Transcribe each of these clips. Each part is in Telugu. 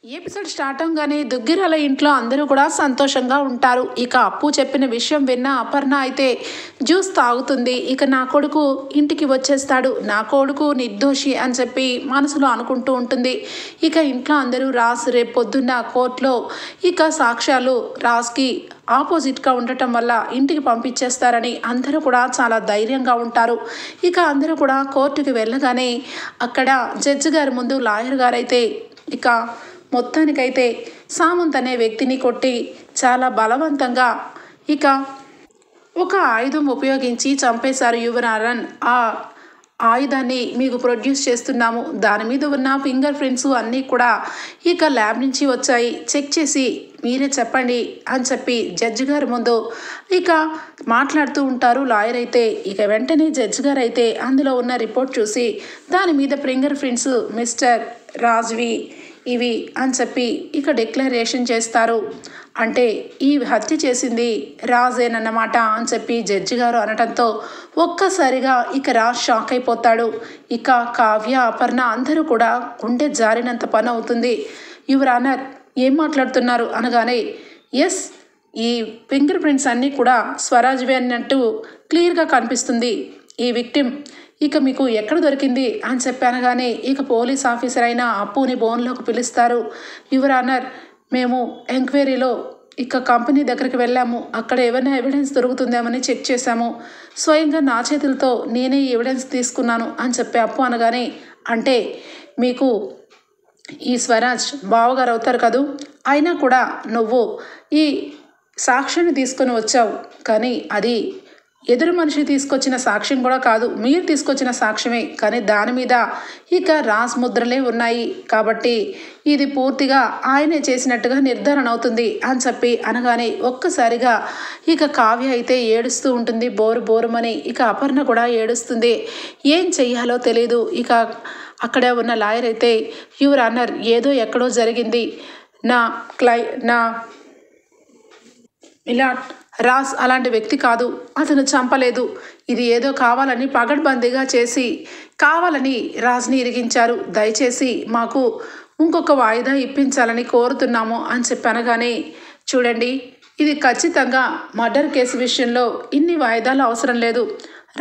ఈ ఎపిసోడ్ స్టార్ట్ అవగానే దుగ్గిరాల ఇంట్లో అందరూ కూడా సంతోషంగా ఉంటారు. ఇక అప్పు చెప్పిన విషయం విన్న అపర్ణ అయితే జ్యూస్ తాగుతుంది. ఇక నా కొడుకు ఇంటికి వచ్చేస్తాడు, నా కొడుకు నిర్దోషి అని చెప్పి మనసులో అనుకుంటూ ఉంటుంది. ఇక ఇంట్లో అందరూ రాజ్ రేపు పొద్దున్న కోర్టులో ఇక సాక్ష్యాలు రాజ్కి ఆపోజిట్గా ఉండటం వల్ల ఇంటికి పంపించేస్తారని అందరూ కూడా చాలా ధైర్యంగా ఉంటారు. ఇక అందరూ కూడా కోర్టుకి వెళ్ళగానే అక్కడ జడ్జి గారి ముందు లాయర్ గారైతే ఇక మొత్తానికైతే సామంత్ అనే వ్యక్తిని కొట్టి చాలా బలవంతంగా ఇక ఒక ఆయుధం ఉపయోగించి చంపేశారు యువనారన్. ఆ ఆయుధాన్ని మీకు ప్రొడ్యూస్ చేస్తున్నాము, దాని మీద ఉన్న ఫింగర్ ప్రింట్స్ అన్నీ కూడా ఇక ల్యాబ్ నుంచి వచ్చాయి, చెక్ చేసి మీరే చెప్పండి అని చెప్పి జడ్జి గారి ముందు ఇక మాట్లాడుతూ ఉంటారు లాయర్ అయితే. ఇక వెంటనే జడ్జి గారు అయితే అందులో ఉన్న రిపోర్ట్ చూసి దాని మీద ఫింగర్ ప్రింట్స్ మిస్టర్ రాజ్వి ఇవి అని చెప్పి ఇక డిక్లరేషన్ చేస్తారు. అంటే ఈ హత్య చేసింది రాజేనన్నమాట అని చెప్పి జడ్జి గారు అనటంతో ఒక్కసారిగా ఇక రాజ్ షాక్ అయిపోతాడు. ఇక కావ్య అపర్ణ అందరూ కూడా గుండె జారినంత పని అవుతుంది. యువర్ ఆనర్ ఏం మాట్లాడుతున్నారు అనగానే ఎస్, ఈ ఫింగర్ ప్రింట్స్ అన్నీ కూడా స్వరాజ్వి అన్నట్టు క్లియర్గా కనిపిస్తుంది. ఈ విక్టిమ్ ఇక మీకు ఎక్కడ దొరికింది అని చెప్పానగానే ఇక పోలీస్ ఆఫీసర్ అయిన అప్పుని బోన్లోకి పిలుస్తారు. యువర్ ఆనర్ మేము ఎంక్వైరీలో ఇక కంపెనీ దగ్గరికి వెళ్ళాము, అక్కడ ఏమైనా ఎవిడెన్స్ దొరుకుతుందేమని చెక్ చేశాము, స్వయంగా నా చేతులతో నేనే ఎవిడెన్స్ తీసుకున్నాను అని చెప్పి అప్పు అనగానే అంటే మీకు ఈ స్వరాజ్ బావగారు అవుతారు కదూ, అయినా కూడా నువ్వు ఈ సాక్ష్యాన్ని తీసుకొని వచ్చావు, కానీ అది ఎదురు మనిషి తీసుకొచ్చిన సాక్ష్యం కూడా కాదు, మీరు తీసుకొచ్చిన సాక్ష్యమే, కానీ దాని మీద ఇక రాజ్ ముద్రలే ఉన్నాయి, కాబట్టి ఇది పూర్తిగా ఆయనే చేసినట్టుగా నిర్ధారణ అవుతుంది అని చెప్పి అనగానే ఒక్కసారిగా ఇక కావ్య అయితే ఏడుస్తూ ఉంటుంది బోరు బోరుమని. ఇక అపర్ణ కూడా ఏడుస్తుంది, ఏం చెయ్యాలో తెలీదు. ఇక అక్కడే ఉన్న లాయర్ అయితే యువర్ ఆనర్ ఏదో ఎక్కడో జరిగింది, నా ఇలా రాజ్ అలాంటి వ్యక్తి కాదు, అతను చంపలేదు, ఇది ఏదో కావాలని పగడ్బందీగా చేసి కావాలని రాజ్ని ఇరిగించారు, దయచేసి మాకు ఇంకొక వాయిదా ఇప్పించాలని కోరుతున్నాము అని చెప్పి అనగానే చూడండి, ఇది ఖచ్చితంగా మర్డర్ కేసు విషయంలో ఇన్ని వాయిదాలు అవసరం లేదు,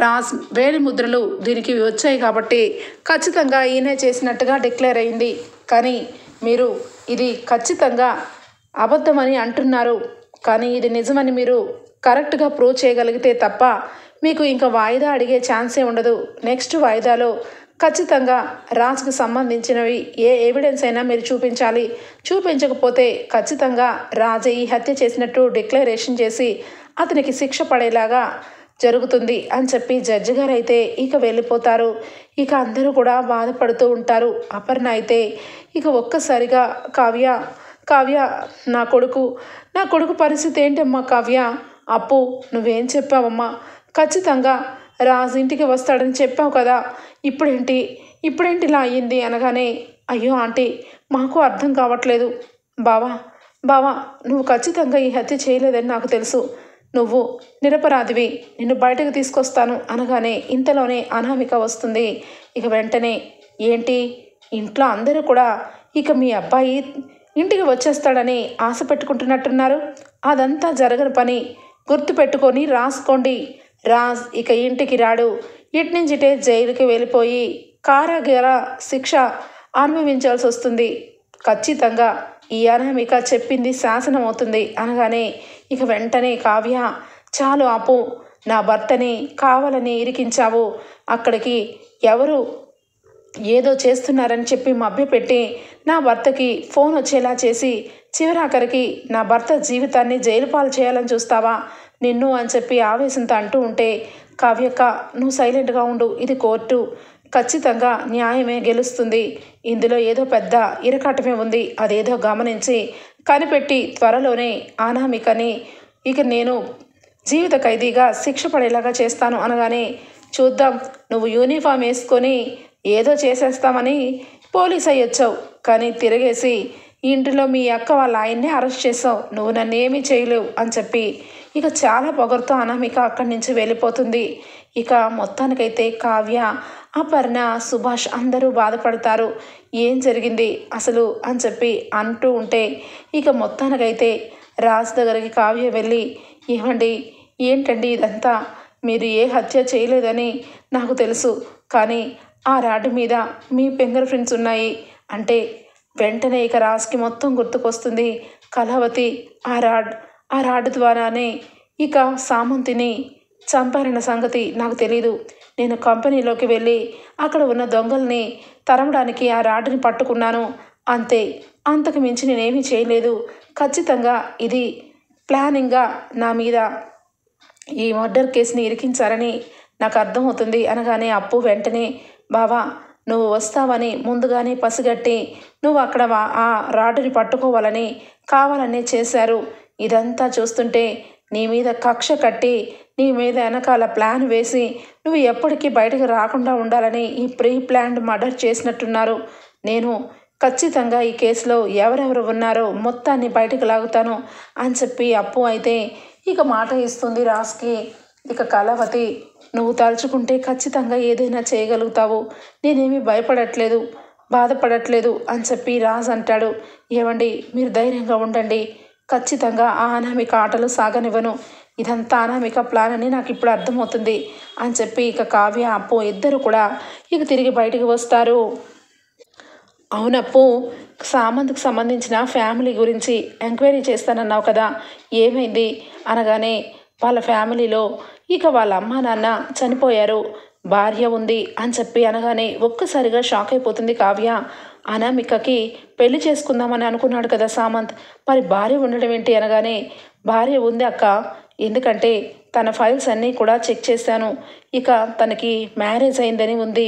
రాజ్ వేలి ముద్రలు దీనికి వచ్చాయి కాబట్టి ఖచ్చితంగా ఈయనే చేసినట్టుగా డిక్లేర్ అయింది, కానీ మీరు ఇది ఖచ్చితంగా అబద్ధమని అంటున్నారు, కానీ ఇది నిజమని మీరు కరెక్ట్గా ప్రూవ్ చేయగలిగితే తప్ప మీకు ఇంకా వాయిదా అడిగే ఛాన్సే ఉండదు. నెక్స్ట్ వాయిదాలో ఖచ్చితంగా రాజ్కి సంబంధించినవి ఏ ఎవిడెన్స్ అయినా మీరు చూపించాలి, చూపించకపోతే ఖచ్చితంగా రాజ్ ఈ హత్య చేసినట్టు డిక్లరేషన్ చేసి అతనికి శిక్ష పడేలాగా జరుగుతుంది అని చెప్పి జడ్జి గారు అయితే ఇక వెళ్ళిపోతారు. ఇక అందరూ కూడా బాధపడుతూ ఉంటారు. అపర్ణ అయితే ఇక ఒక్కసారిగా కావ్య నా కొడుకు పరిస్థితి ఏంటమ్మా కావ్య, అప్పు నువ్వేం చెప్పావమ్మా, ఖచ్చితంగా రాజు ఇంటికి వస్తాడని చెప్పావు కదా, ఇప్పుడేంటి ఇలా అయ్యింది అనగానే అయ్యో ఆంటీ మాకు అర్థం కావట్లేదు, బావా నువ్వు ఖచ్చితంగా ఈ హత్య చేయలేదని నాకు తెలుసు, నువ్వు నిరపరాధివి, నిన్ను బయటకు తీసుకొస్తాను అనగానే ఇంతలోనే అనామిక వస్తుంది. ఇక వెంటనే ఏంటి ఇంట్లో అందరూ కూడా ఇక మీ అబ్బాయి ఇంటికి వచ్చేస్తాడని ఆశ పెట్టుకుంటున్నట్టున్నారు, అదంతా జరగని పని, గుర్తుపెట్టుకొని రాసుకోండి, రాజ్ ఇక ఇంటికి రాడు, ఇట్నుంచిటే జైలుకి వెళ్ళిపోయి కారాగార శిక్ష అనుభవించాల్సి వస్తుంది, ఖచ్చితంగా ఈ అనామిక చెప్పింది శాసనం అవుతుంది అనగానే ఇక వెంటనే కావ్య చాలు ఆపు, నా భర్తని కావాలని ఇరికించావు, అక్కడికి ఎవరు ఏదో చేస్తున్నారని చెప్పి మభ్యపెట్టి నా భర్తకి ఫోన్ వచ్చేలా చేసి చివరాఖరికి నా భర్త జీవితాన్ని జైలు పాలు చేయాలని చూస్తావా నిన్ను అని చెప్పి ఆవేశంతో అంటూ ఉంటే కావ్యక్క నువ్వు సైలెంట్గా ఉండు, ఇది కోర్టు, ఖచ్చితంగా న్యాయమే గెలుస్తుంది, ఇందులో ఏదో పెద్ద ఇరకాటమే ఉంది, అదేదో గమనించి కనిపెట్టి త్వరలోనే అనామికని ఇక నేను జీవిత ఖైదీగా శిక్ష పడేలాగా చేస్తాను అనగానే చూద్దాం, నువ్వు యూనిఫామ్ వేసుకొని ఏదో చేసేస్తామని పోలీస్ అయ్యొచ్చావు, కానీ తిరిగేసి ఇంటిలో మీ అక్క వాళ్ళ ఆయన్నే అరెస్ట్ చేసావు, నువ్వు నన్ను ఏమీ చేయలేవు అని చెప్పి ఇక చాలా పొగరుతో అనామిక అక్కడి నుంచి వెళ్ళిపోతుంది. ఇక మొత్తానికైతే కావ్య అపర్ణ, సుభాష్ అందరూ బాధపడతారు. ఏం జరిగింది అసలు అని చెప్పి అంటూ ఉంటే ఇక మొత్తానికైతే రాజ్ దగ్గరికి కావ్య వెళ్ళి, ఏమండి ఏంటండి ఇదంతా, మీరు ఏ హత్య చేయలేదని నాకు తెలుసు, కానీ ఆ రాడ్ మీద మీ ఫింగర్ ప్రింట్స్ ఉన్నాయి అంటే వెంటనే ఇక రాజ్కి మొత్తం గుర్తుకొస్తుంది. కళావతి ఆ రాడ్ ద్వారానే ఇక సామంతిని చంపారన్న సంగతి నాకు తెలీదు. నేను కంపెనీలోకి వెళ్ళి అక్కడ ఉన్న దొంగల్ని తరమడానికి ఆ రాడ్ని పట్టుకున్నాను అంతే, అంతకు మించి నేనేమీ చేయలేదు. ఖచ్చితంగా ఇది ప్లానింగ్గా నా మీద ఈ మర్డర్ కేసుని ఇరికించారని నాకు అర్థమవుతుంది అనగానే అప్పు వెంటనే, బావా నువ్వు వస్తావని ముందుగానే పసిగట్టి నువ్వు అక్కడ ఆ రాడ్ని పట్టుకోవాలని కావాలనే చేశారు. ఇదంతా చూస్తుంటే నీ మీద కక్ష కట్టి నీ మీద వెనకాల ప్లాన్ వేసి నువ్వు ఎప్పటికీ బయటకు రాకుండా ఉండాలని ఈ ప్రీ ప్లాన్డ్ మర్డర్ చేసినట్టున్నారు. నేను ఖచ్చితంగా ఈ కేసులో ఎవరెవరు ఉన్నారో మొత్తాన్ని బయటకు లాగుతాను అని చెప్పి అప్పు అయితే ఇక మాట ఇస్తుంది రాజ్కి. ఇక కళావతి, నువ్వు తలుచుకుంటే ఖచ్చితంగా ఏదైనా చేయగలుగుతావు, నేనేమీ భయపడట్లేదు, బాధపడట్లేదు అని చెప్పి రాజ్ అంటాడు. ఏమండి మీరు ధైర్యంగా ఉండండి, ఖచ్చితంగా ఆ అనామిక ఆటలు సాగనివ్వను, ఇదంతా అనామిక ప్లాన్ అని నాకు ఇప్పుడు అర్థమవుతుంది అని చెప్పి ఇక కావ్య అప్పు ఇద్దరు కూడా ఇక తిరిగి బయటకు వస్తారు. అవునప్పు, సామంత్కి సంబంధించిన ఫ్యామిలీ గురించి ఎంక్వైరీ చేస్తానన్నావు కదా, ఏమైంది అనగానే వాళ్ళ ఫ్యామిలీలో ఇక వాళ్ళ అమ్మ నాన్న చనిపోయారు, భార్య ఉంది అని చెప్పి అనగానే ఒక్కసారిగా షాక్ అయిపోతుంది కావ్య. అనామికకి పెళ్లి చేసుకుందామని అనుకున్నాడు కదా సామంత్, మరి భార్య ఉండడం ఏంటి అనగానే, భార్య ఉంది అక్క, ఎందుకంటే తన ఫైల్స్ అన్నీ కూడా చెక్ చేశాను, ఇక తనకి మ్యారేజ్ అయిందని ఉంది,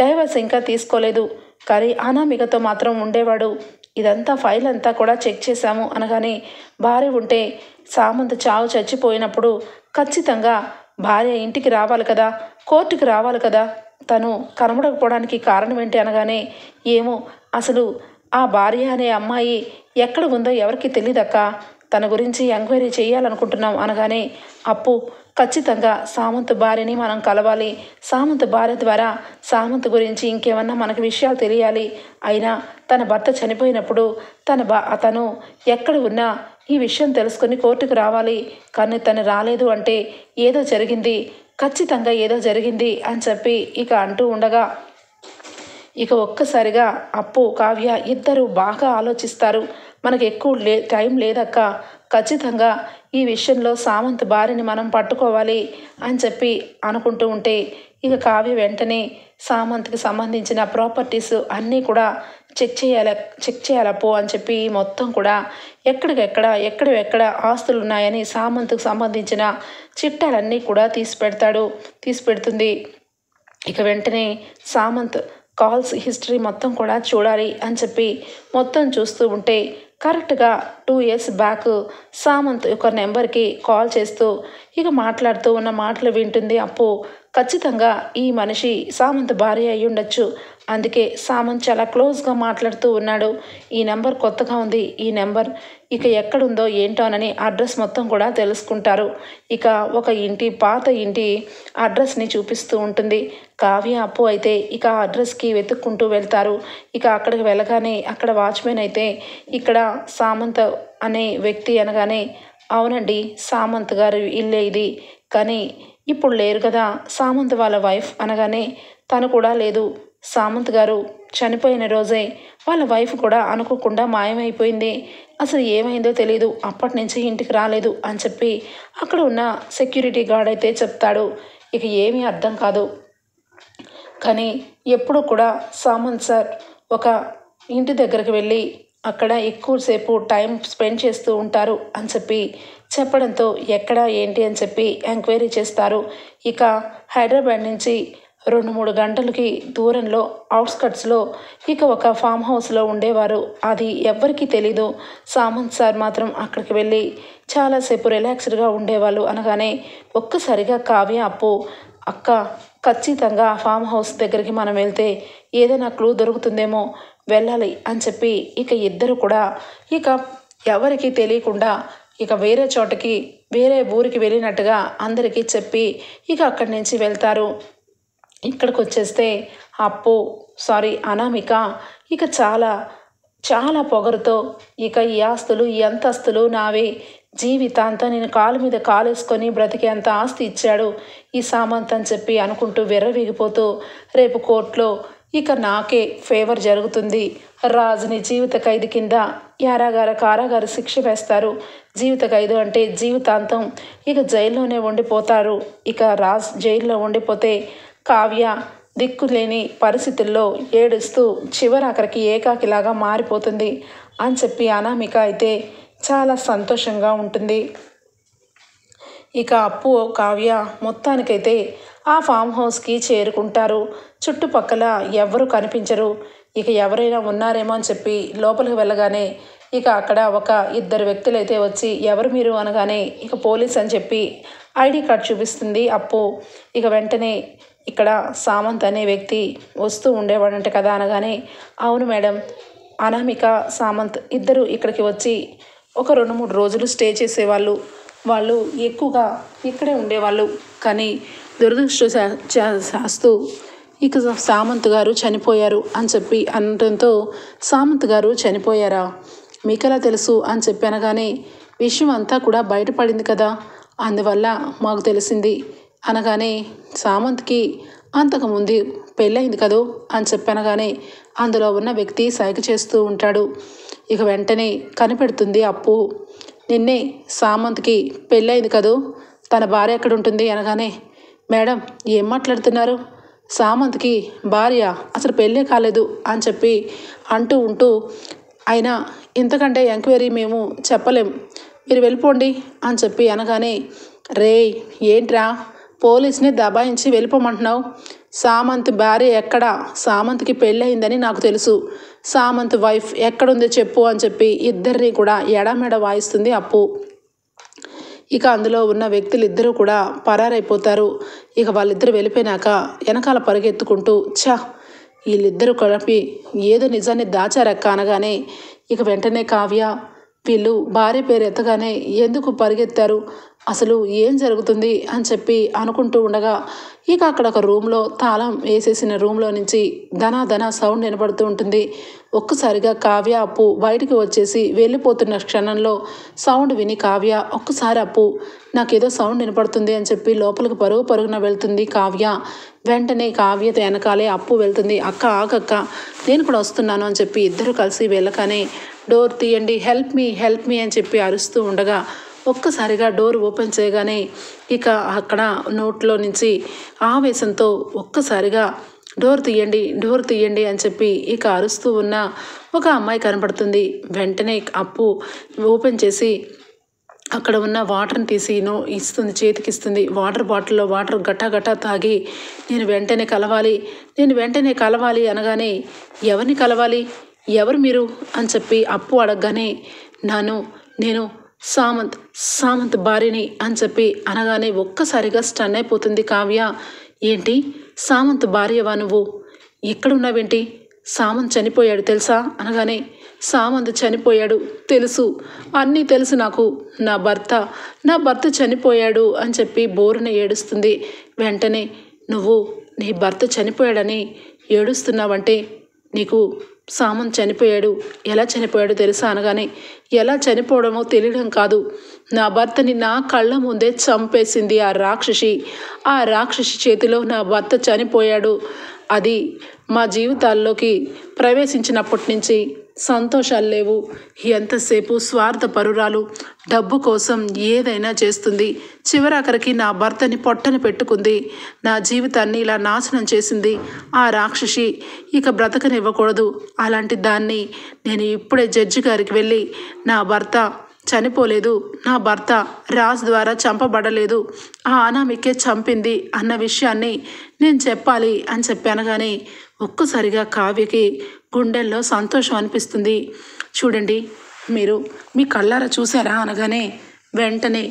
డైవర్స్ ఇంకా తీసుకోలేదు, కానీ అనామికతో మాత్రం ఉండేవాడు, ఇదంతా ఫైల్ అంతా కూడా చెక్ చేశాము అనగానే, భార్య ఉంటే సామంత్ చావు చచ్చిపోయినప్పుడు ఖచ్చితంగా భార్య ఇంటికి రావాలి కదా, కోర్టుకి రావాలి కదా, తను కనబడకపోవడానికి కారణం ఏంటి అనగానే, ఏమో అసలు ఆ భార్య అనే అమ్మాయి ఎక్కడ ఉందో ఎవరికి తెలియదక్క, తన గురించి ఎంక్వైరీ చేయాలనుకుంటున్నాం అనగానే, అప్పు ఖచ్చితంగా సామంత్ భార్యని మనం కలవాలి, సామంత్ భార్య ద్వారా సామంత్ గురించి ఇంకేమన్నా మనకు విషయాలు తెలియాలి, అయినా తన భర్త చనిపోయినప్పుడు తను ఎక్కడ ఉన్నా ఈ విషయం తెలుసుకొని కోర్టుకు రావాలి, కానీ తను రాలేదు అంటే ఏదో జరిగింది, ఖచ్చితంగా ఏదో జరిగింది అని చెప్పి ఇక అంటూ ఉండగా ఇక ఒక్కసారిగా అప్పు కావ్య ఇద్దరు బాగా ఆలోచిస్తారు. మనకు ఎక్కువ టైం లేదక్క, ఖచ్చితంగా ఈ విషయంలో సామంత్ భార్యని మనం పట్టుకోవాలి అని చెప్పి అనుకుంటూ ఉంటే ఇక కావ్య వెంటనే సామంత్కి సంబంధించిన ప్రాపర్టీస్ అన్నీ కూడా చెక్ చేయాలప్పు అని చెప్పి మొత్తం కూడా ఎక్కడెక్కడ ఆస్తులు ఉన్నాయని సామంత్కి సంబంధించిన చిట్టాలన్నీ కూడా తీసిపెడుతుంది. ఇక వెంటనే సామంత్ కాల్స్ హిస్టరీ మొత్తం కూడా చూడాలి అని చెప్పి మొత్తం చూస్తూ ఉంటే కరెక్ట్గా 2 years బ్యాక్ సామంత్ ఒక నెంబర్కి కాల్ చేస్తూ ఇక మాట్లాడుతూ ఉన్న మాటలు వింటుంది అప్పు. ఖచ్చితంగా ఈ మనిషి సామంత్ భార్య అయి ఉండొచ్చు, అందుకే సామంత్ చాలా క్లోజ్గా మాట్లాడుతూ ఉన్నాడు. ఈ నెంబర్ కొత్తగా ఉంది, ఈ నెంబర్ ఇక ఎక్కడుందో ఏంటోనని అడ్రస్ మొత్తం కూడా తెలుసుకుంటారు. ఇక ఒక పాత ఇంటి అడ్రస్ని చూపిస్తూ ఉంటుంది కావ్య. అప్పు అయితే ఇక ఆ అడ్రస్కి వెతుక్కుంటూ వెళ్తారు. ఇక అక్కడికి వెళ్ళగానే అక్కడ వాచ్మెన్ అయితే ఇక్కడ సామంత్ అనే వ్యక్తి అనగానే, అవునండి సామంత్ గారు ఇల్లే ఇది, కానీ ఇప్పుడు లేరు కదా సామంత్ వాళ్ళ వైఫ్ అనగానే, తను కూడా లేదు, సామంత్ గారు చనిపోయిన రోజే వాళ్ళ వైఫ్ కూడా అనుకోకుండా మాయమైపోయింది, అసలు ఏమైందో తెలీదు, అప్పటి నుంచి ఇంటికి రాలేదు అని చెప్పి అక్కడ ఉన్న సెక్యూరిటీ గార్డ్ అయితే చెప్తాడు. ఇక ఏమీ అర్థం కాదు, కానీ ఎప్పుడు కూడా సామంత్ సార్ ఒక ఇంటి దగ్గరికి వెళ్ళి అక్కడ ఎక్కువసేపు టైం స్పెండ్ చేస్తూ ఉంటారు అని చెప్పి చెప్పడంతో ఎక్కడ ఏంటి అని చెప్పి ఎంక్వైరీ చేస్తారు. ఇక హైదరాబాద్ నుంచి 2-3 గంటలకి దూరంలో అవుట్స్కట్స్లో ఇక ఒక ఫామ్ హౌస్లో ఉండేవారు, అది ఎవ్వరికీ తెలీదు. సామంత్ సార్ మాత్రం అక్కడికి వెళ్ళి చాలాసేపు రిలాక్స్డ్గా ఉండేవాళ్ళు అనగానే ఒక్కసారిగా కావ్య అప్పు, అక్క ఖచ్చితంగా ఫామ్ హౌస్ దగ్గరికి మనం వెళ్తే ఏదైనా క్లూ దొరుకుతుందేమో, వెళ్ళాలి అని చెప్పి ఇక ఇద్దరు కూడా ఇక ఎవరికి తెలియకుండా ఇక వేరే ఊరికి వెళ్ళినట్టుగా అందరికీ చెప్పి ఇక అక్కడి నుంచి వెళ్తారు. ఇక్కడికి వచ్చేస్తే అనామిక ఇక చాలా చాలా పొగరుతో ఇక ఈ ఆస్తులు ఈ అంతస్తులు నావే, జీవితాంతం నేను కాలు మీద కాలేసుకొని బ్రతికేంత ఆస్తి ఇచ్చాడు ఈ సామంత్ అని చెప్పి అనుకుంటూ విర్రవీగిపోతూ రేపు కోర్టులో ఇక నాకే ఫేవర్ జరుగుతుంది, రాజుని జీవిత ఖైదు కింద కారాగార శిక్ష వేస్తారు. జీవిత ఖైదు అంటే జీవితాంతం ఇక జైల్లోనే ఉండిపోతారు. ఇక రాజ్ జైల్లో ఉండిపోతే కావ్య దిక్కులేని పరిస్థితుల్లో ఏడుస్తూ చివరాఖరికి ఏకాకిలాగా మారిపోతుంది అని చెప్పి అనామిక అయితే చాలా సంతోషంగా ఉంటుంది. ఇక అప్పు కావ్య మొత్తానికైతే ఆ ఫామ్ హౌస్కి చేరుకుంటారు. చుట్టుపక్కల ఎవరు కనిపించరు. ఇక ఎవరైనా ఉన్నారేమో అని చెప్పి లోపలికి వెళ్ళగానే ఇక అక్కడ ఒక ఇద్దరు వ్యక్తులైతే వచ్చి ఎవరు మీరు అనగానే ఇక పోలీస్ అని చెప్పి ఐడి కార్డ్ చూపిస్తుంది అప్పు. ఇక వెంటనే ఇక్కడ సామంత్ అనే వ్యక్తి వస్తూ ఉండేవాడంట కదా అనగానే అవును మేడం, అనామిక సామంత్ ఇద్దరు ఇక్కడికి వచ్చి ఒక 2-3 రోజులు స్టే చేసేవాళ్ళు. వాళ్ళు ఎక్కువగా ఇక్కడే ఉండేవాళ్ళు. కానీ దురదృష్టశాస్తు ఇక సామంత్ గారు చనిపోయారు అని చెప్పి అనడంతో సామంత్ గారు చనిపోయారా, మీకెలా తెలుసు అని చెప్పి అనగానే విషయం అంతా కూడా బయటపడింది కదా, అందువల్ల మాకు తెలిసింది అనగానే సామంత్కి అంతకుముందు పెళ్ళయింది కదూ అని చెప్పనగానే అందులో ఉన్న వ్యక్తి సైగ చేస్తూ ఉంటాడు. ఇక వెంటనే కనిపెడుతుంది అప్పు. నిన్నే సామంత్కి పెళ్ళయింది కదూ, తన భార్య ఎక్కడ ఉంటుంది అనగానే మేడం ఏం మాట్లాడుతున్నారు, సామంత్కి భార్య అసలు పెళ్ళే కాలేదు అని చెప్పి ఉంటూ అయినా ఇంతకంటే ఎంక్వైరీ మేము చెప్పలేం, మీరు వెళ్ళిపోండి అని చెప్పి అనగానే రే ఏంట్రా పోలీస్ని దబాయించి వెళ్ళిపోమంటున్నావు, సామంత్ భార్య ఎక్కడ, సామంత్కి పెళ్ళయిందని నాకు తెలుసు, సామంత్ వైఫ్ ఎక్కడుందో చెప్పు అని చెప్పి ఇద్దరిని కూడా ఎడమెడ వాయిస్తుంది అప్పు. ఇక అందులో ఉన్న వ్యక్తులు ఇద్దరూ కూడా పరారైపోతారు. ఇక వాళ్ళిద్దరు వెళ్ళిపోయినాక వెనకాల పరిగెత్తుకుంటూ వీళ్ళిద్దరూ కలిపి ఏదో నిజాన్ని దాచారక్క అనగానే ఇక వెంటనే కావ్య వీళ్ళు భార్య పేరు ఎత్తగానే ఎందుకు పరిగెత్తారు, అసలు ఏం జరుగుతుంది అని చెప్పి అనుకుంటూ ఉండగా ఇక అక్కడ ఒక రూమ్లో తాళం వేసేసిన రూమ్లో నుంచి ధనా సౌండ్ వినపడుతూ ఉంటుంది. ఒక్కసారిగా కావ్య అప్పు బయటికి వచ్చేసి వెళ్ళిపోతున్న క్షణంలో సౌండ్ విని కావ్య ఒక్కసారి అప్పు నాకేదో సౌండ్ వినపడుతుంది అని చెప్పి లోపలికి పరుగున వెళ్తుంది కావ్య. వెంటనే కావ్యతో వెనకాలే అప్పు వెళ్తుంది. అక్క ఆగక్క నేను కూడా వస్తున్నాను అని చెప్పి ఇద్దరు కలిసి వెళ్ళగానే డోర్ తీయండి, హెల్ప్ మీ అని చెప్పి అరుస్తూ ఉండగా ఒక్కసారిగా డోర్ ఓపెన్ చేయగానే ఇక అక్కడ నోట్లో నుంచి ఆవేశంతో ఒక్కసారిగా డోర్ తీయండి అని చెప్పి ఇక అరుస్తూ ఉన్న ఒక అమ్మాయి కనపడుతుంది. వెంటనే అప్పు ఓపెన్ చేసి అక్కడ ఉన్న వాటర్ని తీసి చేతికిస్తుంది. వాటర్ బాటిల్లో వాటర్ గట్టా తాగి నేను వెంటనే కలవాలి అనగానే ఎవరిని కలవాలి, ఎవరు మీరు అని చెప్పి అప్పు అడగగానే నేను సామంత్ భార్యని అని చెప్పి అనగానే ఒక్కసారిగా స్టన్ అయిపోతుంది కావ్య. ఏంటి సామంత్ భార్యవా నువ్వు, ఎక్కడున్నావేంటి, సామంత్ చనిపోయాడు తెలుసా అనగానే సామంత్ చనిపోయాడు తెలుసు, అన్నీ తెలుసు నాకు, నా భర్త చనిపోయాడు అని చెప్పి బోరున ఏడుస్తుంది. వెంటనే నువ్వు నీ భర్త చనిపోయాడని ఏడుస్తున్నావంటే నీకు సామంత్ చనిపోయాడు, ఎలా చనిపోయాడు తెలుసా అనగానే ఎలా చనిపోవడమో తెలియడం కాదు, నా భర్తని నా కళ్ళ ముందే చంపేసింది ఆ రాక్షసి చేతిలో నా భర్త చనిపోయాడు. అది మా జీవితాల్లోకి ప్రవేశించినప్పటి నుంచి సంతోషాలు లేవు, ఎంతసేపు స్వార్థపరురాలు, డబ్బు కోసం ఏదైనా చేస్తుంది, చివరాఖరికి నా భర్తని పొట్టన పెట్టుకుంది, నా జీవితాన్ని ఇలా నాశనం చేసింది ఆ రాక్షసి, ఇక బ్రతకనివ్వకూడదు. అలాంటి దాన్ని నేను ఇప్పుడే జడ్జి గారికి వెళ్ళి నా భర్త చనిపోలేదు, నా భర్త రాజ్ ద్వారా చంపబడలేదు, ఆ అనామికే చంపింది అన్న విషయాన్ని నేను చెప్పాలి అని చెప్పి అనగానే ఒక్కసారిగా కావ్యకి గుండెల్లో సంతోషం అనిపిస్తుంది. చూడండి మీరు మీ కళ్ళారా చూసారా అనగానే వెంటనే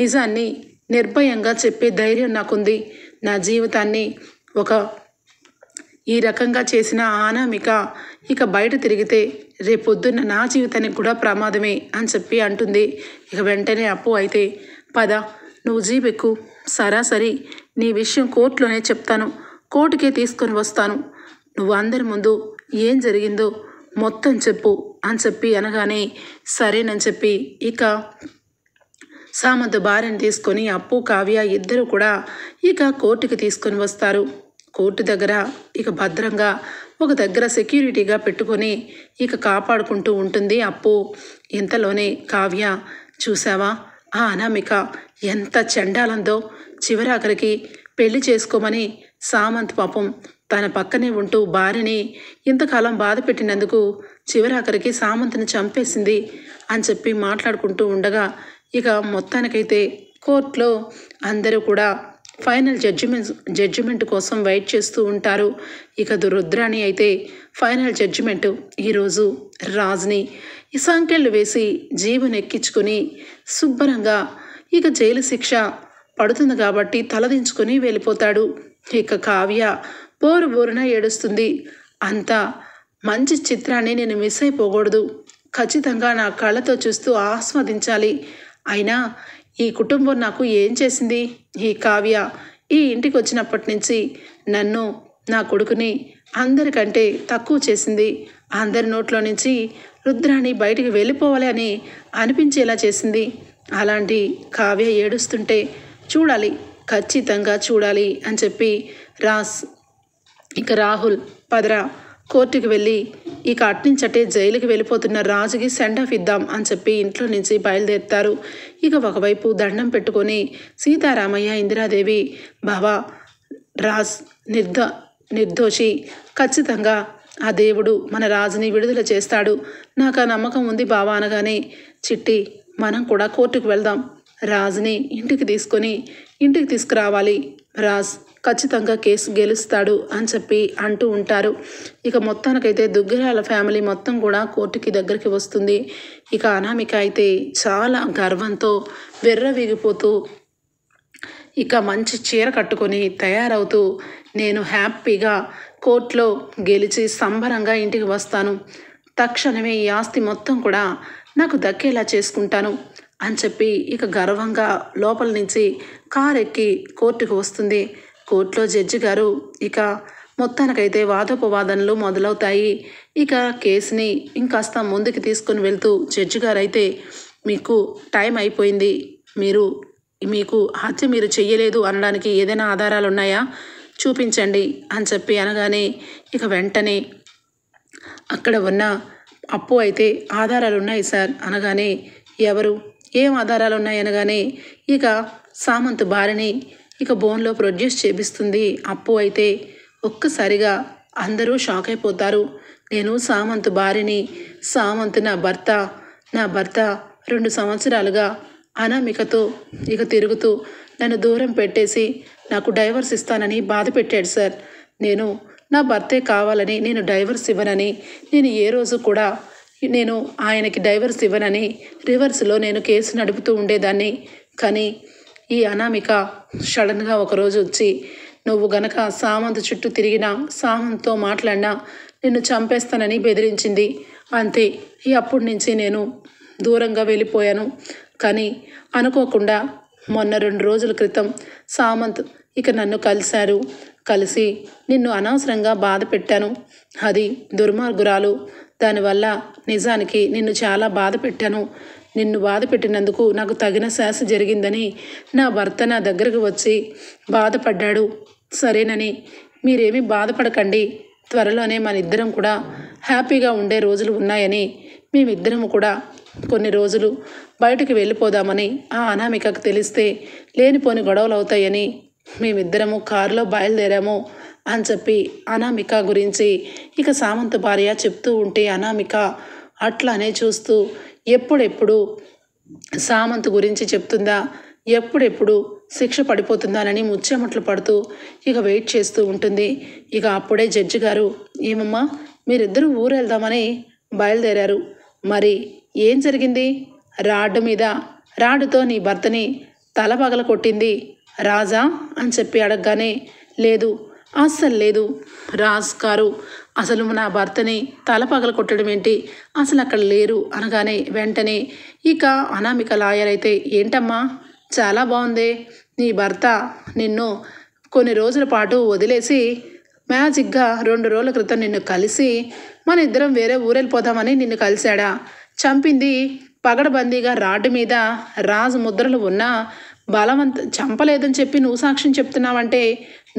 నిజాన్ని నిర్భయంగా చెప్పే ధైర్యం నాకుంది, నా జీవితాన్ని ఈ రకంగా చేసిన అనామిక ఇక బయట తిరిగితే రేపొద్దున్న నా జీవితానికి కూడా ప్రమాదమే అని చెప్పి అంటుంది. ఇక వెంటనే అప్పు అయితే పద నువ్వు జీబెక్కు, సరాసరి నీ విషయం కోర్టులోనే చెప్తాను, కోర్టుకే తీసుకొని వస్తాను. నువ్వు అందరి ముందు ఏం జరిగిందో మొత్తం చెప్పు అని చెప్పి అనగానే సరేనని చెప్పి ఇక సామంత్ భార్యను తీసుకొని అప్పు కావ్య ఇద్దరు కూడా ఇక కోర్టుకి తీసుకొని వస్తారు. కోర్టు దగ్గర ఇక భద్రంగా ఒక దగ్గర సెక్యూరిటీగా పెట్టుకొని ఇక కాపాడుకుంటూ ఉంటుంది అప్పు. ఇంతలోనే కావ్య, చూసావా ఆ అనామిక ఎంత చండాలందో, చివరాఖరికి పెళ్లి చేసుకోమని సామంత్ పాపం తన పక్కనే ఉంటూ భార్యని ఇంతకాలం బాధ పెట్టినందుకు చివరాఖరికి సామంత్ని చంపేసింది అని చెప్పి మాట్లాడుకుంటూ ఉండగా ఇక మొత్తానికైతే కోర్టులో అందరూ కూడా ఫైనల్ జడ్జిమెంట్ కోసం వెయిట్ చేస్తూ ఉంటారు. ఇక రుద్రాణి అయితే ఫైనల్ జడ్జిమెంట్ ఈరోజు రాజ్ని ఈ సంఖ్యలు వేసి జీవన్ ఎక్కించుకొని శుభ్రంగా ఇక జైలు శిక్ష పడుతుంది కాబట్టి తలదించుకొని వెళ్ళిపోతాడు. ఇక కావ్య బోరు బోరున ఏడుస్తుంది. అంత మంచి చిత్రాన్ని నేను మిస్ అయిపోకూడదు, ఖచ్చితంగా నా కళ్ళతో చూస్తూ ఆస్వాదించాలి. అయినా ఈ కుటుంబం నాకు ఏం చేసింది? ఈ కావ్య ఈ ఇంటికి వచ్చినప్పటి నుంచి నన్ను, నా కొడుకుని అందరికంటే తక్కువ చేసింది. అందరి నోట్లో నుంచి రుద్రాణి బయటికి వెళ్ళిపోవాలి అని అనిపించేలా చేసింది. అలాంటి కావ్య ఏడుస్తుంటే చూడాలి, ఖచ్చితంగా చూడాలి అని చెప్పి ఇక రాహుల్ పదరా కోర్టుకి వెళ్ళి ఇక అట్నుంచటే జైలుకి వెళ్ళిపోతున్న రాజుకి సెండ్ ఆఫ్ ఇద్దాం అని చెప్పి ఇంట్లో నుంచి బయలుదేరుతారు. ఇక ఒకవైపు దండం పెట్టుకొని సీతారామయ్య, ఇందిరాదేవి, బావా రాజ్ నిర్దోషి, ఖచ్చితంగా ఆ దేవుడు మన రాజుని విడుదల చేస్తాడు, నాకు ఆ నమ్మకం ఉంది బావా అనగానే, చిట్టి మనం కూడా కోర్టుకు వెళ్దాం, రాజుని ఇంటికి తీసుకురావాలి, రాజ్ ఖచ్చితంగా కేసు గెలుస్తాడు అని చెప్పి అంటూ ఉంటారు. ఇక మొత్తానికైతే దుగ్గిరాల ఫ్యామిలీ మొత్తం కూడా కోర్టుకి దగ్గరికి వస్తుంది. ఇక అనామిక అయితే చాలా గర్వంతో వెర్రవీగిపోతూ ఇక మంచి చీర కట్టుకొని తయారవుతూ, నేను హ్యాపీగా కోర్టులో గెలిచి సంబరంగా ఇంటికి వస్తాను, తక్షణమే ఈ ఆస్తి మొత్తం కూడా నాకు దక్కేలా చేసుకుంటాను అని చెప్పి ఇక గర్వంగా లోపల నుంచి కారు ఎక్కి కోర్టుకు వస్తుంది. కోర్టులో జడ్జి గారు ఇక మొత్తానికైతే వాదోపవాదనలు మొదలవుతాయి. ఇక కేసుని ఇంకాస్త ముందుకు తీసుకుని వెళ్తూ జడ్జి గారు అయితే, మీకు టైం అయిపోయింది, మీకు హత్య మీరు చెయ్యలేదు అనడానికి ఏదైనా ఆధారాలు ఉన్నాయా, చూపించండి అని చెప్పి అనగానే ఇక వెంటనే అక్కడ ఉన్న అప్పు అయితే ఆధారాలు ఉన్నాయి సార్ అనగానే, ఎవరు, ఏం ఆధారాలు ఉన్నాయి అనగానే ఇక సామంత్ భార్యని ఇక బోన్లో ప్రొడ్యూస్ చేపిస్తుంది అప్పు. అయితే ఒక్కసారిగా అందరూ షాక్ అయిపోతారు. నేను సామంత్ భార్యని, సామంత్ నా భర్త 2 సంవత్సరాలుగా అనామికతో ఇక తిరుగుతూ నన్ను దూరం పెట్టేసి నాకు డైవర్స్ ఇస్తానని బాధ పెట్టాడు సార్. నేను నా భర్తే కావాలని నేను డైవర్స్ ఇవ్వనని, నేను ఏ రోజు కూడా నేను ఆయనకి డైవర్స్ ఇవ్వనని రివర్స్లో నేను కేసు నడుపుతూ ఉండేదాన్ని. కానీ ఈ అనామిక సడన్గా ఒకరోజు వచ్చి, నువ్వు గనక సామంత్ చుట్టూ తిరిగినా, సామంత్తో మాట్లాడినా నిన్ను చంపేస్తానని బెదిరించింది. అంతే, అప్పటి నుంచి నేను దూరంగా వెళ్ళిపోయాను. కానీ అనుకోకుండా మొన్న 2 రోజుల క్రితం సామంత్ ఇక నన్ను కలిసి నిన్ను అనవసరంగా బాధ పెట్టాను, అది దుర్మార్గురాలు, దానివల్ల నిజానికి నిన్ను చాలా బాధ పెట్టాను. నిన్ను బాధ పెట్టినందుకు నాకు తగిన శాస్తి జరిగిందని నా భర్త నా దగ్గరకు వచ్చి బాధపడ్డాడు. సరేనని, మీరేమీ బాధపడకండి, త్వరలోనే మన ఇద్దరం కూడా హ్యాపీగా ఉండే రోజులు ఉన్నాయని, మేమిద్దరము కూడా కొన్ని రోజులు బయటకు వెళ్ళిపోదామని ఆ అనామికకు తెలిస్తే లేనిపోని గొడవలు అవుతాయని మేమిద్దరము కారులో బయలుదేరాము అని చెప్పి అనామిక గురించి ఇక సామంత్ భార్య చెప్తూ ఉంటే అనామిక అట్లానే చూస్తూ ఎప్పుడెప్పుడు సామంత్ గురించి చెప్తుందా, ఎప్పుడెప్పుడు శిక్ష పడిపోతుందానని ముచ్చెమట్లు పడుతూ ఇక వెయిట్ చేస్తూ ఉంటుంది. ఇక అప్పుడే జడ్జి గారు, ఏమమ్మా మీరిద్దరూ ఊరు వెళ్దామని బయలుదేరారు, మరి ఏం జరిగింది? రాడ్డుతో నీ భర్తని తల పగల కొట్టింది రాజా అని చెప్పి అడగగానే, లేదు, అస్సలు లేదు రాజ్ గారు, అసలు నా భర్తని తల పగల కొట్టడం ఏంటి, అసలు అక్కడ లేరు అనగానే వెంటనే ఇక అనామిక లాయర్ అయితే, ఏంటమ్మా చాలా బాగుందే, నీ భర్త నిన్ను కొన్ని రోజుల పాటు వదిలేసి మ్యాజిక్గా 2 రోజుల క్రితం నిన్ను కలిసి మన ఇద్దరం వేరే ఊరెళ్ళిపోదామని నిన్ను కలిశాడా? చంపింది పగడబందీగా రాడ్డు మీద రాజు ముద్రలు ఉన్నా చంపలేదని చెప్పి నువ్వు సాక్ష్యం చెప్తున్నావంటే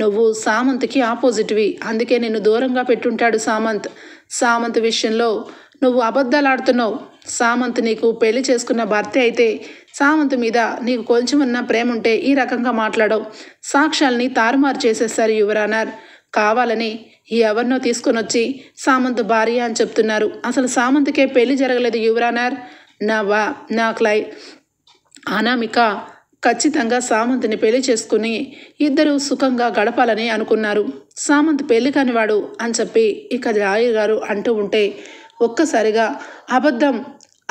నువ్వు సామంత్కి ఆపోజిట్వి. అందుకే నిన్ను దూరంగా పెట్టుంటాడు సామంత్. సామంత్ విషయంలో నువ్వు అబద్ధాలు ఆడుతున్నావు. సామంత్ నీకు పెళ్లి చేసుకున్న భర్త అయితే సామంత్ మీద నీకు కొంచెమన్నా ప్రేమ ఉంటే ఈ రకంగా మాట్లాడవు. సాక్ష్యాల్ని తారుమారు చేసేస్తారు యువరానర్. కావాలని ఎవరినో తీసుకొని వచ్చి సామంత్ భార్య అని చెప్తున్నారు. అసలు సామంత్కే పెళ్లి జరగలేదు యువరానర్. నా అనామిక ఖచ్చితంగా సామంత్ని పెళ్లి చేసుకుని ఇద్దరు సుఖంగా గడపాలని అనుకున్నారు. సామంత్ పెళ్లి కానివాడు అని చెప్పి ఇక లాయర్ గారు అంటూ ఉంటే ఒక్కసారిగా అబద్ధం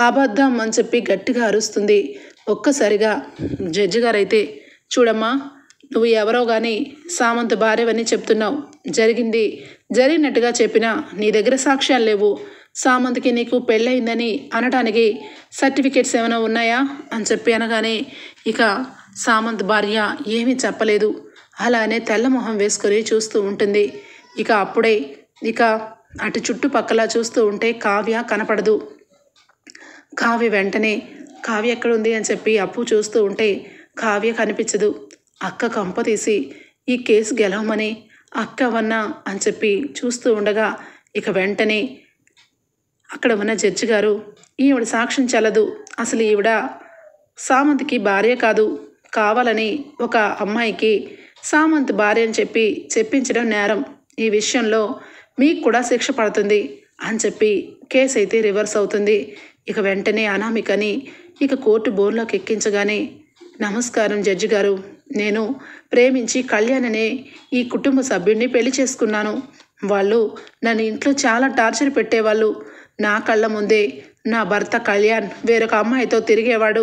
అబద్ధం అని చెప్పి గట్టిగా అరుస్తుంది. ఒక్కసారిగా జడ్జి గారైతే చూడమ్మా, నువ్వు ఎవరో కానీ సామంత్ భార్యవని చెప్తున్నావు. జరిగినట్టుగా చెప్పినా నీ దగ్గర సాక్ష్యాలు లేవు. సామంత్కి నీకు పెళ్ళయిందని అనడానికి సర్టిఫికేట్స్ ఏమైనా ఉన్నాయా అని చెప్పి అనగానే ఇక సామంత్ భార్య ఏమీ చెప్పలేదు. అలానే తెల్లమొహం వేసుకొని చూస్తూ ఉంటుంది. ఇక అప్పుడే అటు చుట్టుపక్కల చూస్తూ ఉంటే కావ్య కనపడదు. కావ్య వెంటనే కావ్య ఎక్కడుంది అని చెప్పి అప్పు చూస్తూ ఉంటే కావ్య కనిపించదు. అక్క కంప తీసి ఈ కేసు గెలవమని అక్కవన్నా అని చెప్పి చూస్తూ ఉండగా ఇక వెంటనే అక్కడ ఉన్న జడ్జి గారు ఈవిడ సాక్ష్యం చెల్లదు, అసలు ఈవిడ సామంత్కి భార్య కాదు, కావాలని ఒక అమ్మాయికి సామంత్ భార్య అని చెప్పి చెప్పించడం నేరం, ఈ విషయంలో మీకు కూడా శిక్ష పడుతుంది అని చెప్పి కేసు అయితే రివర్స్ అవుతుంది. ఇక వెంటనే అనామికని ఇక కోర్టు బోర్లోకి ఎక్కించగానే నమస్కారం జడ్జి గారు, నేను ప్రేమించి కళ్యాణ్ అనే ఈ కుటుంబ సభ్యుడిని పెళ్లి చేసుకున్నాను. వాళ్ళు నన్ను ఇంట్లో చాలా టార్చర్ పెట్టేవాళ్ళు. నా కళ్ళ ముందే నా భర్త కళ్యాణ్ వేరొక అమ్మాయితో తిరిగేవాడు.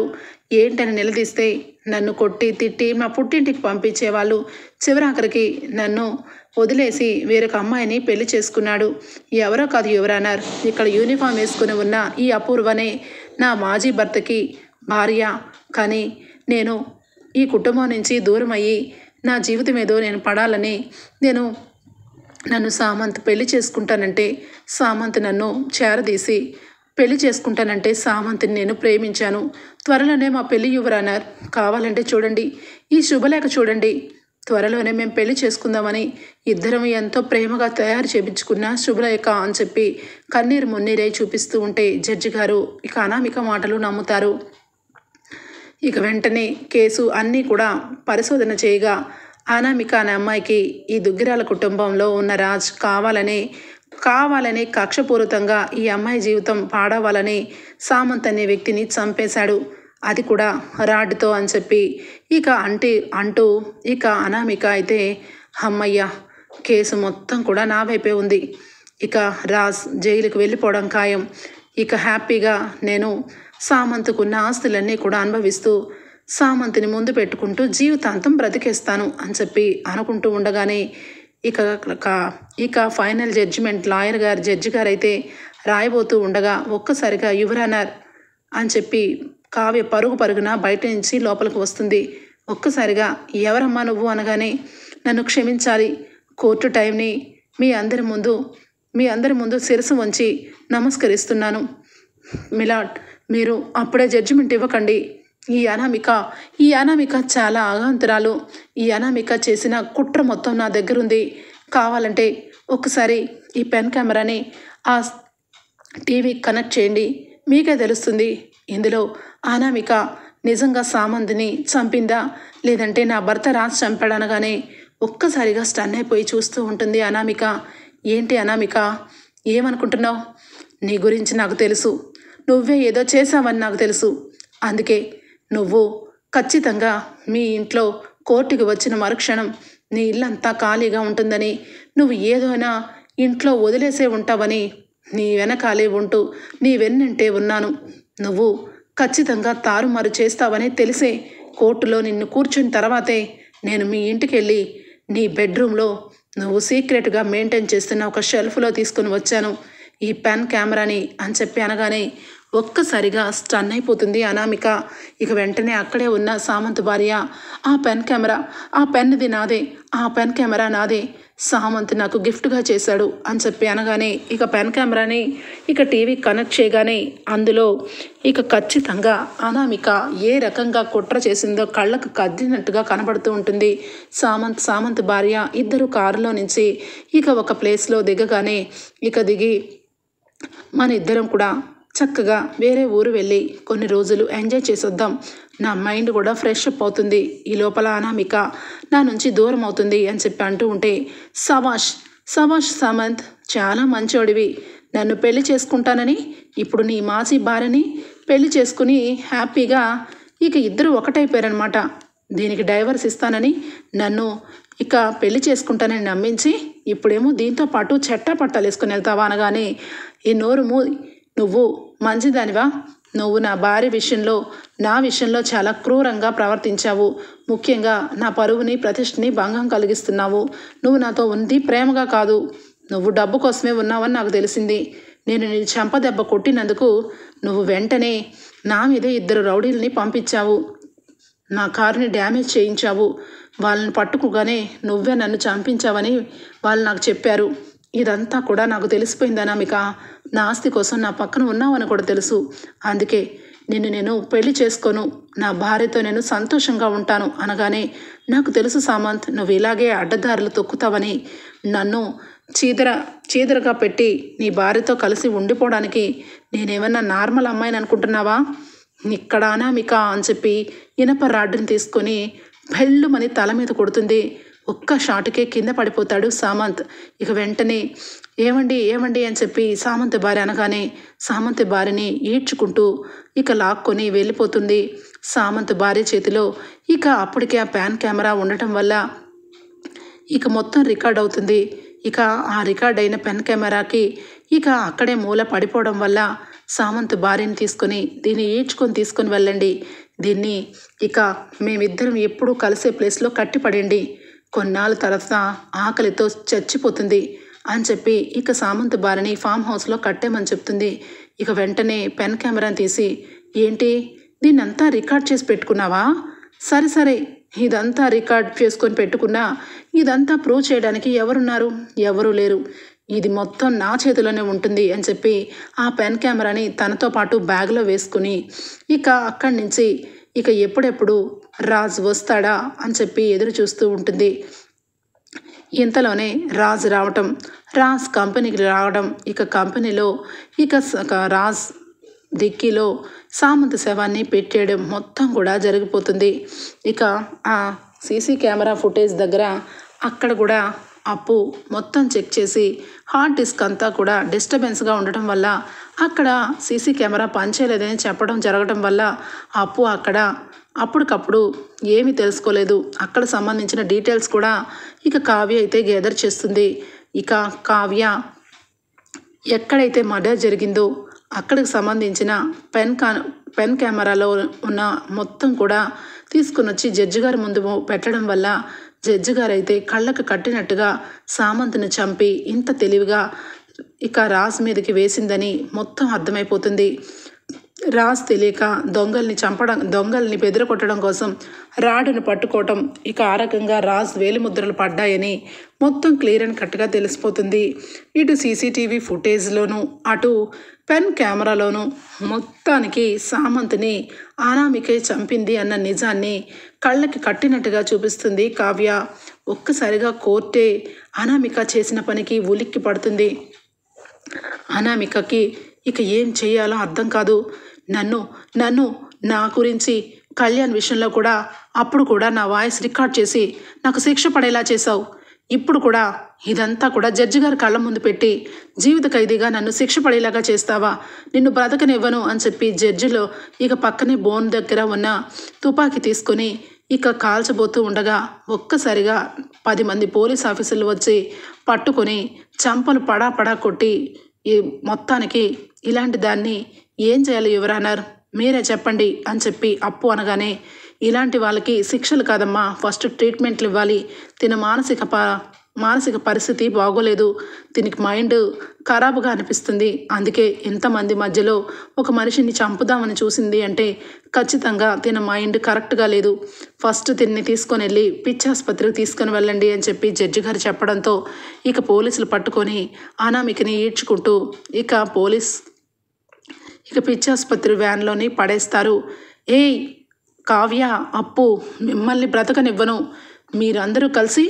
ఏంటని నిలదీస్తే నన్ను కొట్టి తిట్టి మా పుట్టింటికి పంపించేవాళ్ళు. చివరాఖరికి నన్ను వదిలేసి వేరొక అమ్మాయిని పెళ్లి చేసుకున్నాడు. ఎవరో కాదు యువరానర్, ఇక్కడ యూనిఫామ్ వేసుకుని ఉన్న ఈ అపూర్వనే నా మాజీ భర్తకి భార్య. కానీ నేను ఈ కుటుంబం నుంచి దూరం అయ్యి నా జీవితం ఏదో నేను పడాలని నన్ను సామంత్ పెళ్లి చేసుకుంటానంటే సామంత్ నన్ను చేరదీసి పెళ్లి చేసుకుంటానంటే సామంత్ని నేను ప్రేమించాను. త్వరలోనే మా పెళ్లి యువరానర్, కావాలంటే చూడండి, ఈ శుభలేఖ చూడండి. త్వరలోనే మేము పెళ్లి చేసుకుందామని ఇద్దరం ఎంతో ప్రేమగా తయారు చేయించుకున్న శుభలేఖ అని చెప్పి కన్నీరు మున్నీరై చూపిస్తూ ఉంటే జడ్జి గారు ఇక అనామిక మాటలు నమ్ముతారు. ఇక వెంటనే కేసు అన్నీ కూడా పరిశోధన చేయగా అనామిక అనే అమ్మాయికి ఈ దుగ్గిరాల కుటుంబంలో ఉన్న రాజ్ కావాలని కక్షపూరితంగా ఈ అమ్మాయి జీవితం పాడవాలని సామంత్ అనే వ్యక్తిని చంపేశాడు, అది కూడా రాడ్డుతో అని చెప్పి ఇక అంటూ ఇక అనామిక అయితే అమ్మయ్య, కేసు మొత్తం కూడా నా వైపే ఉంది. ఇక రాజ్ జైలుకు వెళ్ళిపోవడం ఖాయం. ఇక హ్యాపీగా నేను సామంత్కున్న ఆస్తులన్నీ కూడా అనుభవిస్తూ సామంత్ని ముందు పెట్టుకుంటూ జీవితాంతం బ్రతికేస్తాను అని చెప్పి అనుకుంటూ ఉండగానే ఇక ఫైనల్ జడ్జిమెంట్ జడ్జి గారు అయితే రాయబోతూ ఉండగా ఒక్కసారిగా యువరానర్ అని చెప్పి కావ్య పరుగున బయట నుంచి లోపలికి వస్తుంది. ఒక్కసారిగా ఎవరమ్మా నువ్వు అనగానే నన్ను క్షమించాలి, కోర్టు టైంని మీ అందరి ముందు శిరసు వంచి నమస్కరిస్తున్నాను. మిలాడ్, మీరు అప్పుడే జడ్జిమెంట్ ఇవ్వకండి. ఈ అనామిక చాలా ఆగాంతరాలు. ఈ అనామిక చేసిన కుట్ర మొత్తం నా దగ్గరుంది. కావాలంటే ఒకసారి ఈ పెన్ కెమెరాని ఆ టీవీ కనెక్ట్ చేయండి, మీకే తెలుస్తుంది ఇందులో అనామిక నిజంగా సామంత్ని చంపిందా లేదంటే నా భర్త రాజ్ చంపాడనగానే ఒక్కసారిగా స్టన్ అయిపోయి చూస్తూ ఉంటుంది అనామిక. ఏంటి అనామిక, ఏమనుకుంటున్నావు? నీ గురించి నాకు తెలుసు, నువ్వే ఏదో చేసావని నాకు తెలుసు. అందుకే నువ్వు ఖచ్చితంగా మీ ఇంట్లో కోర్టుకి వచ్చిన మరుక్షణం నీ ఇల్లంతా ఖాళీగా ఉంటుందని, నువ్వు ఏదైనా ఇంట్లో వదిలేసే ఉంటావని నీ వెనకాలే ఉంటూ నీ వెన్నంటే ఉన్నాను. నువ్వు ఖచ్చితంగా తారుమారు చేస్తావని తెలిసే కోర్టులో నిన్ను కూర్చున్న తర్వాతే నేను మీ ఇంటికి వెళ్ళి నీ బెడ్రూమ్లో నువ్వు సీక్రెట్గా మెయింటైన్ చేస్తున్న ఒక షెల్ఫ్లో తీసుకుని వచ్చాను ఈ పెన్ కెమెరాని అని చెప్పి అనగానే ఒక్కసారిగా స్టన్ అయిపోతుంది అనామిక. ఇక వెంటనే అక్కడే ఉన్న సామంత్ భార్య, ఆ పెన్ కెమెరా, ఆ పెన్ది నాదే, ఆ పెన్ కెమెరా నాదే, సామంత్ నాకు గిఫ్ట్గా చేశాడు అని చెప్పి అనగానే ఇక పెన్ కెమెరాని ఇక టీవీ కనెక్ట్ చేయగానే అందులో ఇక ఖచ్చితంగా అనామిక ఏ రకంగా కుట్ర చేసిందో కళ్ళకు కద్దినట్టుగా కనబడుతూ ఉంటుంది. సామంత్ భార్య ఇద్దరు కారులో నుంచి ఇక ఒక ప్లేస్లో దిగగానే ఇక దిగి మన ఇద్దరం కూడా చక్కగా వేరే ఊరు వెళ్ళి కొన్ని రోజులు ఎంజాయ్ చేసొద్దాం, నా మైండ్ కూడా ఫ్రెష్ అప్ అవుతుంది, ఈ లోపల అనామిక నా నుంచి దూరం అవుతుంది అని చెప్పి అంటూ ఉంటే, సబాష్ సామంత్, చాలా మంచోడివి, నన్ను పెళ్లి చేసుకుంటానని ఇప్పుడు నీ మాజీ భార్యని పెళ్లి చేసుకుని హ్యాపీగా ఇక ఇద్దరు ఒకటైపోయారనమాట. దీనికి డైవర్స్ ఇస్తానని నన్ను ఇక పెళ్లి చేసుకుంటానని నమ్మించి ఇప్పుడేమో దీంతో పాటు చెట్టా పట్టాలు వేసుకుని వెళ్తావా అనగానే, ఈ నోరు నువ్వు మంచిదానివా, నువ్వు నా భార్య విషయంలో నా విషయంలో చాలా క్రూరంగా ప్రవర్తించావు, ముఖ్యంగా నా పరువుని ప్రతిష్టని భంగం కలిగిస్తున్నావు, నువ్వు నాతో ఉంది ప్రేమగా కాదు, నువ్వు డబ్బు కోసమే ఉన్నావని నాకు తెలిసింది, నేను నీ చెంపదెబ్బ కొట్టినందుకు నువ్వు వెంటనే నా మీదే ఇద్దరు రౌడీల్ని పంపించావు, నా కారుని డ్యామేజ్ చేయించావు, వాళ్ళని పట్టుకోగానే నువ్వే నన్ను చంపించావని వాళ్ళు నాకు చెప్పారు, ఇదంతా కూడా నాకు తెలిసిపోయింది అనామిక, నా ఆస్తి కోసం నా పక్కన ఉన్నావని కూడా తెలుసు, అందుకే నేను పెళ్లి చేసుకోను, నా భార్యతో నేను సంతోషంగా ఉంటాను అనగానే, నాకు తెలుసు సామంత్, నువ్వు ఇలాగే అడ్డదారులు తొక్కుతావని, నన్ను చీదరగా పెట్టి నీ భార్యతో కలిసి ఉండిపోవడానికి నేనేమన్నా నార్మల్ అమ్మాయిని అనుకుంటున్నావా, ఇక్కడ అనామిక అని చెప్పి ఇనప రాడ్డుని తీసుకొని భెళ్ళుమని తల మీద కొడుతుంది. ఒక్క షాటుకే కింద పడిపోతాడు సామంత్. ఇక వెంటనే ఏమండి అని చెప్పి సామంత్ భార్య అనగానే సామంత్ భార్యని ఈడ్చుకుంటూ ఇక లాక్కొని వెళ్ళిపోతుంది. సామంత్ భార్య చేతిలో ఇక అప్పటికే ఆ ప్యాన్ కెమెరా ఉండటం వల్ల ఇక మొత్తం రికార్డ్ అవుతుంది. ఇక ఆ రికార్డ్ అయిన పెన్ కెమెరాకి ఇక అక్కడే మూల పడిపోవడం వల్ల సామంత్ భార్యని తీసుకొని దీన్ని ఈడ్చుకొని తీసుకొని వెళ్ళండి, దీన్ని ఇక మేమిద్దరం ఎప్పుడూ కలిసే ప్లేస్లో కట్టిపడండి, కొన్నాళ్ళ తర్వాత ఆకలితో చచ్చిపోతుంది అని చెప్పి ఇక సామంత్ భార్యని ఫామ్ హౌస్లో కట్టేమని చెప్తుంది. ఇక వెంటనే పెన్ కెమెరాని తీసి, ఏంటి దీన్నంతా రికార్డ్ చేసి పెట్టుకున్నావా, సరే ఇదంతా రికార్డ్ చేసుకొని పెట్టుకున్నా ఇదంతా ప్రూవ్ చేయడానికి ఎవరున్నారు, ఎవరూ లేరు, ఇది మొత్తం నా చేతిలోనే ఉంటుంది అని చెప్పి ఆ పెన్ కెమెరాని తనతో పాటు బ్యాగ్లో వేసుకుని ఇక అక్కడి నుంచి ఇక ఎప్పుడెప్పుడు రాజ్ వస్తాడా అని చెప్పి ఎదురు చూస్తూ ఉంటుంది. ఇంతలోనే రాజ్ కంపెనీకి రావడం, ఇక కంపెనీలో ఇక రాజ్ డిక్కీలో సామంత్ శవాన్ని పెట్టేయడం మొత్తం కూడా జరిగిపోతుంది. ఇక ఆ సీసీ కెమెరా ఫుటేజ్ దగ్గర అక్కడ కూడా అప్పు మొత్తం చెక్ చేసి హార్డ్ డిస్క్ అంతా కూడా డిస్టర్బెన్స్గా ఉండటం వల్ల అక్కడ సీసీ కెమెరా పనిచేయలేదని చెప్పడం జరగడం వల్ల అప్పు అక్కడ అప్పటికప్పుడు ఏమీ తెలుసుకోలేదు. అక్కడ సంబంధించిన డీటెయిల్స్ కూడా ఇక కావ్య అయితే గ్యాదర్ చేస్తుంది. ఇక కావ్య ఎక్కడైతే మర్డర్ జరిగిందో అక్కడికి సంబంధించిన పెన్ కెమెరాలో ఉన్న మొత్తం కూడా తీసుకుని వచ్చి జడ్జి గారి ముందు పెట్టడం వల్ల జడ్జి గారు అయితే కళ్ళకు కట్టినట్టుగా సామంత్ని చంపి ఇంత తెలివిగా ఇక రాజ్ మీదకి వేసిందని మొత్తం అర్థమైపోతుంది. రాజ్ తెలియక దొంగల్ని బెదిరకొట్టడం కోసం రాడును పట్టుకోవటం, ఇక ఆ రకంగా రాజ్ వేలిముద్రలు పడ్డాయని మొత్తం క్లియర్ అండ్ కట్గా తెలిసిపోతుంది. ఇటు సీసీటీవీ ఫుటేజ్లోనూ అటు పెన్ కెమెరాలోనూ మొత్తానికి సామంత్ని అనామికే చంపింది అన్న నిజాన్ని కళ్ళకి కట్టినట్టుగా చూపిస్తుంది కావ్య. ఒక్కసారిగా కోర్టే అనామిక చేసిన పనికి ఉలిక్కి పడుతుంది. అనామికకి ఇక ఏం చేయాలో అర్థం కాదు. నన్ను నా గురించి కళ్యాణ్ విషయంలో కూడా అప్పుడు కూడా నా వాయిస్ రికార్డ్ చేసి నాకు శిక్ష పడేలా చేశావు, ఇప్పుడు కూడా ఇదంతా కూడా జడ్జి గారి కళ్ళ ముందు పెట్టి జీవిత ఖైదీగా నన్ను శిక్ష పడేలాగా చేస్తావా, నిన్ను బ్రతకనివ్వను అని చెప్పి జడ్జిలో ఇక పక్కనే బోన్ దగ్గర ఉన్న తుపాకీ తీసుకొని ఇక కాల్చబోతూ ఉండగా ఒక్కసారిగా 10 మంది పోలీస్ ఆఫీసర్లు వచ్చి పట్టుకొని చంపలు పడా కొట్టి ఈ మొత్తానికి ఇలాంటి దాన్ని ఏం చేయాలి యువరానర్, మీరే చెప్పండి అని చెప్పి అప్పు అనగానే, ఇలాంటి వాళ్ళకి శిక్షలు కాదమ్మా, ఫస్ట్ ట్రీట్మెంట్లు ఇవ్వాలి, తిన మానసిక పరిస్థితి బాగోలేదు. దీనికి మైండ్ ఖరాబుగా అనిపిస్తుంది. అందుకే ఎంతమంది మధ్యలో ఒక మనిషిని చంపుదామని చూసింది అంటే ఖచ్చితంగా తిన మైండ్ కరెక్ట్గా లేదు. ఫస్ట్ తిన్ని తీసుకొని వెళ్ళి పిచ్చి ఆసుపత్రికి తీసుకొని వెళ్ళండి అని చెప్పి జడ్జి గారు చెప్పడంతో ఇక పోలీసులు పట్టుకొని అనామికని ఈడ్చుకుంటూ ఇక పిచ్చి ఆసుపత్రి వ్యాన్లోని పడేస్తారు. ఏయ్ కావ్య, అప్పు, మిమ్మల్ని బ్రతకనివ్వను. మీరందరూ కలిసి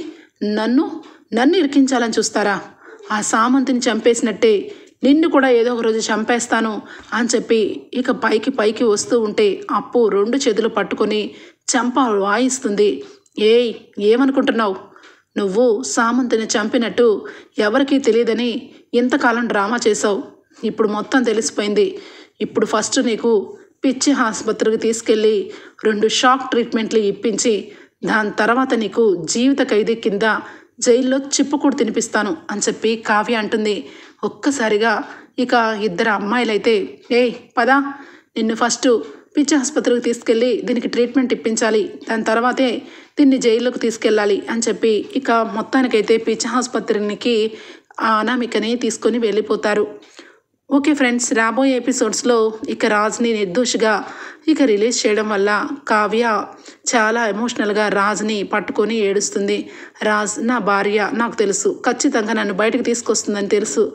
నన్ను ఇరికించాలని చూస్తారా? ఆ సామంతిని చంపేసినట్టే నిన్ను కూడా ఏదో ఒక రోజు చంపేస్తాను అని చెప్పి ఇక పైకి వస్తూ ఉంటే అప్పు 2 చేతులు పట్టుకొని చంప వాయిస్తుంది. ఏయ్ ఏమనుకుంటున్నావు? నువ్వు సామంతిని చంపినట్టు ఎవరికీ తెలియదని ఇంతకాలం డ్రామా చేసావు. ఇప్పుడు మొత్తం తెలిసిపోయింది. ఇప్పుడు ఫస్ట్ నీకు పిచ్చి ఆసుపత్రికి తీసుకెళ్ళి 2 షాక్ ట్రీట్మెంట్లు ఇప్పించి దాని తర్వాత నీకు జీవిత ఖైదీ కింద జైల్లో చిప్పుకూడు తినిపిస్తాను అని చెప్పి కావ్య అంటుంది. ఒక్కసారిగా ఇక ఇద్దరు అమ్మాయిలైతే ఏయ్ పదా, నిన్ను ఫస్ట్ పిచ్చి ఆసుపత్రికి తీసుకెళ్ళి దీనికి ట్రీట్మెంట్ ఇప్పించాలి, దాని తర్వాతే దీన్ని జైల్లోకి తీసుకెళ్ళాలి అని చెప్పి ఇక మొత్తానికైతే పిచ్చి ఆసుపత్రికి ఆ అనామికని తీసుకొని వెళ్ళిపోతారు. ఓకే ఫ్రెండ్స్, రాబోయే ఎపిసోడ్స్లో ఇక రాజ్ని నిర్దోషిగా ఇక రిలీజ్ చేయడం వల్ల కావ్య చాలా ఎమోషనల్గా రాజ్ని పట్టుకొని ఏడుస్తుంది. రాజ్ నా భార్య, నాకు తెలుసు, ఖచ్చితంగా నన్ను బయటకు తీసుకొస్తుందని తెలుసు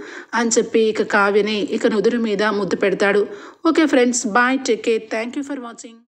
అని చెప్పి ఇక కావ్యని ఇక నుదురు మీద ముద్దు పెడతాడు. Okay friends, bye, take care, thank you for watching.